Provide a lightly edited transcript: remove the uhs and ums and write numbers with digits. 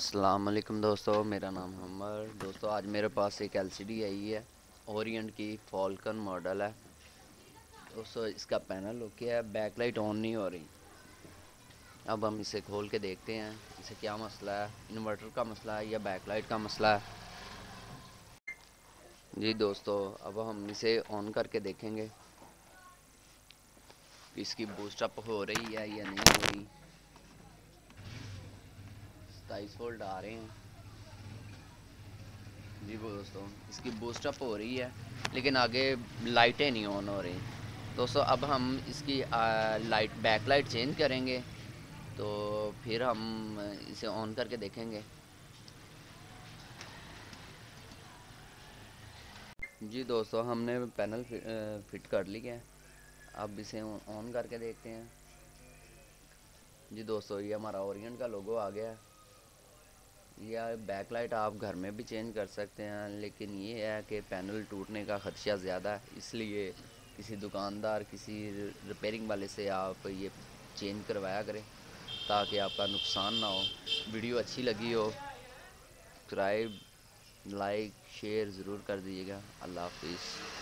अस्सलाम वालेकुम दोस्तों, मेरा नाम है उमर। दोस्तों आज मेरे पास एक एलसीडी आई है, ओरिएंट की फॉल्कन मॉडल है। दोस्तों इसका पैनल ओके है, बैकलाइट ऑन नहीं हो रही। अब हम इसे खोल के देखते हैं इसे क्या मसला है, इन्वर्टर का मसला है या बैकलाइट का मसला है। जी दोस्तों, अब हम इसे ऑन करके देखेंगे कि इसकी बूस्ट अप हो रही है या नहीं हो रही। 27 वोल्ट आ रहे हैं। जी वो दोस्तों, इसकी बूस्ट अप हो रही है लेकिन आगे लाइटें नहीं ऑन हो रही। दोस्तों अब हम इसकी लाइट बैक लाइट चेंज करेंगे तो फिर हम इसे ऑन करके देखेंगे। जी दोस्तों, हमने पैनल फिट कर लिया है। अब इसे ऑन करके देखते हैं। जी दोस्तों, ये हमारा ओरिएंट का लोगो आ गया है। या बैक लाइट आप घर में भी चेंज कर सकते हैं, लेकिन ये है कि पैनल टूटने का ख़दशा ज़्यादा है, इसलिए किसी दुकानदार किसी रिपेयरिंग वाले से आप ये चेंज करवाया करें ताकि आपका नुकसान ना हो। वीडियो अच्छी लगी हो सब्सक्राइब लाइक शेयर ज़रूर कर दीजिएगा। अल्लाह हाफिज़।